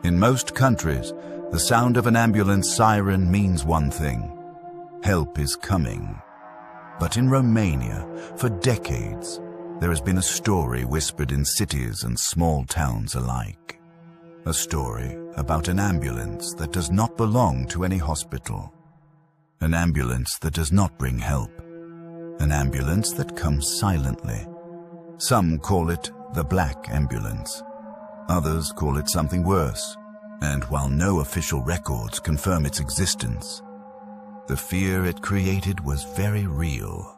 In most countries, the sound of an ambulance siren means one thing: help is coming. But in Romania, for decades, there has been a story whispered in cities and small towns alike. A story about an ambulance that does not belong to any hospital. An ambulance that does not bring help. An ambulance that comes silently. Some call it the Black Ambulance. Others call it something worse. And while no official records confirm its existence, the fear it created was very real.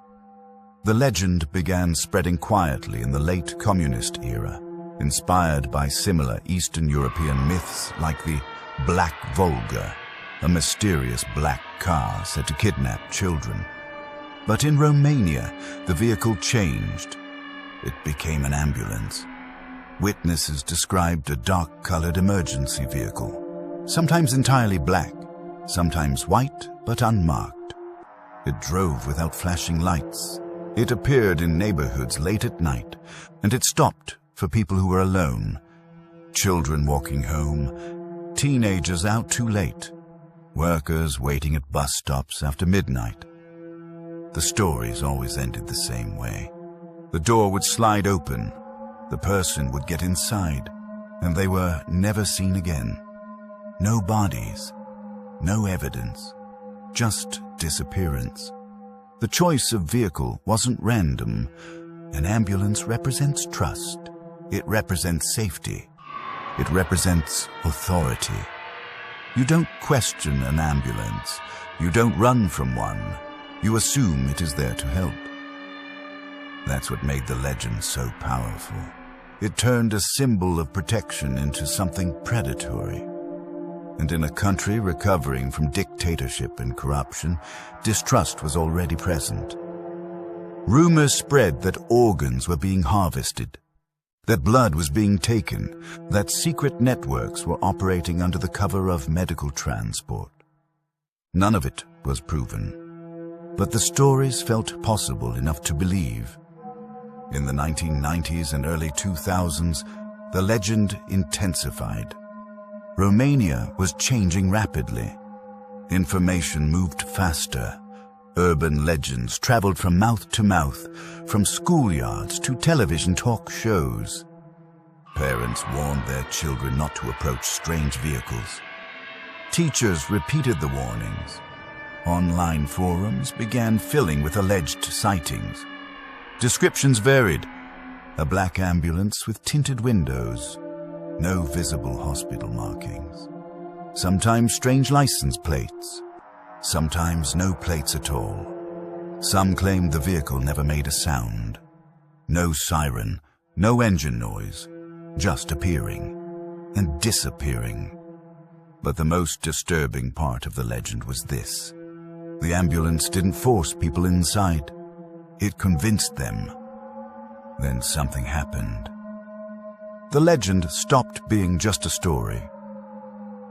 The legend began spreading quietly in the late communist era, inspired by similar Eastern European myths like the Black Volga, a mysterious black car said to kidnap children. But in Romania, the vehicle changed. It became an ambulance. Witnesses described a dark-colored emergency vehicle, sometimes entirely black, sometimes white but unmarked. It drove without flashing lights. It appeared in neighborhoods late at night, and it stopped for people who were alone, children walking home, teenagers out too late, workers waiting at bus stops after midnight. The stories always ended the same way. The door would slide open, the person would get inside, and they were never seen again. No bodies, no evidence, just disappearance. The choice of vehicle wasn't random. An ambulance represents trust. It represents safety. It represents authority. You don't question an ambulance. You don't run from one. You assume it is there to help. That's what made the legend so powerful. It turned a symbol of protection into something predatory. And in a country recovering from dictatorship and corruption, distrust was already present. Rumors spread that organs were being harvested, that blood was being taken, that secret networks were operating under the cover of medical transport. None of it was proven, but the stories felt possible enough to believe. In the 1990s and early 2000s, the legend intensified. Romania was changing rapidly. Information moved faster. Urban legends traveled from mouth to mouth, from schoolyards to television talk shows. Parents warned their children not to approach strange vehicles. Teachers repeated the warnings. Online forums began filling with alleged sightings. Descriptions varied. A black ambulance with tinted windows. No visible hospital markings. Sometimes strange license plates. Sometimes no plates at all. Some claimed the vehicle never made a sound. No siren, no engine noise, just appearing and disappearing. But the most disturbing part of the legend was this. The ambulance didn't force people inside. It convinced them. Then something happened. The legend stopped being just a story.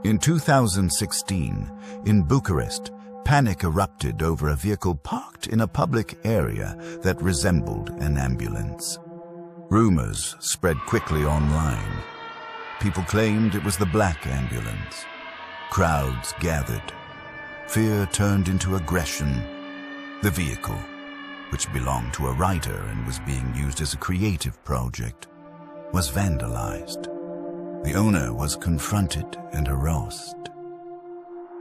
In 2016, in Bucharest, panic erupted over a vehicle parked in a public area that resembled an ambulance. Rumors spread quickly online. People claimed it was the Black Ambulance. Crowds gathered. Fear turned into aggression. The vehicle, which belonged to a writer and was being used as a creative project, was vandalized. The owner was confronted and harassed.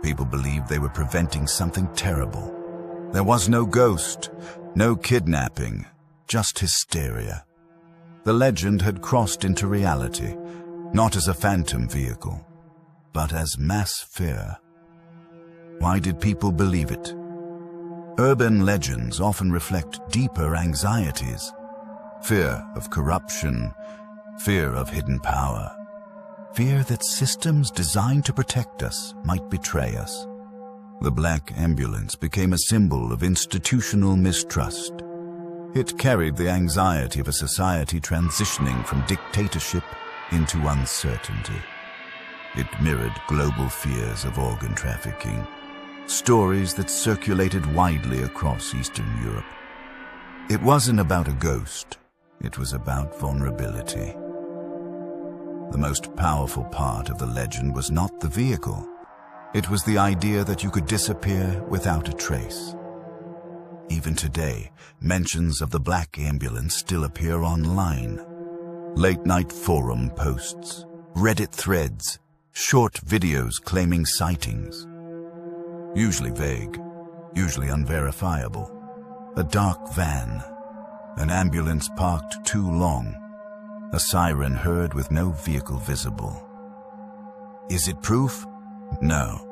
People believed they were preventing something terrible. There was no ghost, no kidnapping, just hysteria. The legend had crossed into reality, not as a phantom vehicle, but as mass fear. Why did people believe it? Urban legends often reflect deeper anxieties. Fear of corruption, fear of hidden power, fear that systems designed to protect us might betray us. The Black Ambulance became a symbol of institutional mistrust. It carried the anxiety of a society transitioning from dictatorship into uncertainty. It mirrored global fears of organ trafficking, stories that circulated widely across Eastern Europe. It wasn't about a ghost. It was about vulnerability. The most powerful part of the legend was not the vehicle. It was the idea that you could disappear without a trace. Even today, mentions of the black ambulance still appear online. Late-night forum posts, Reddit threads, short videos claiming sightings. Usually vague, usually unverifiable. A dark van, an ambulance parked too long, a siren heard with no vehicle visible. Is it proof? No.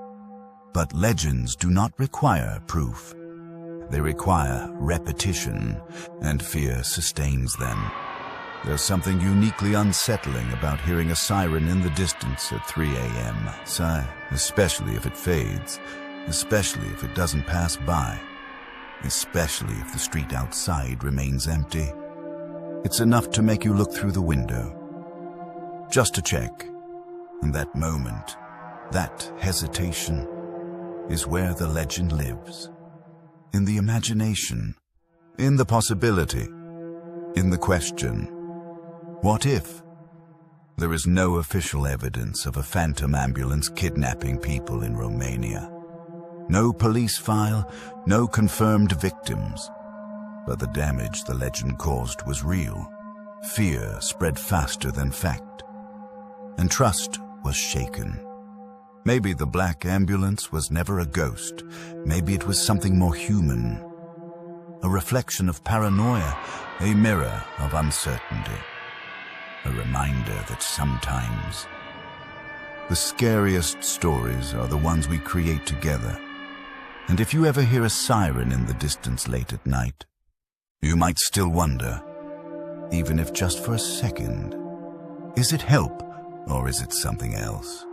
But legends do not require proof. They require repetition, and fear sustains them. There's something uniquely unsettling about hearing a siren in the distance at 3 a.m. Especially if it fades, especially if it doesn't pass by, especially if the street outside remains empty. It's enough to make you look through the window, just to check. And that moment, that hesitation, is where the legend lives. In the imagination, in the possibility, in the question, what if? There is no official evidence of a phantom ambulance kidnapping people in Romania. No police file, no confirmed victims. But the damage the legend caused was real. Fear spread faster than fact. And trust was shaken. Maybe the black ambulance was never a ghost. Maybe it was something more human. A reflection of paranoia, a mirror of uncertainty. A reminder that sometimes the scariest stories are the ones we create together. And if you ever hear a siren in the distance late at night, you might still wonder, even if just for a second, is it help or is it something else?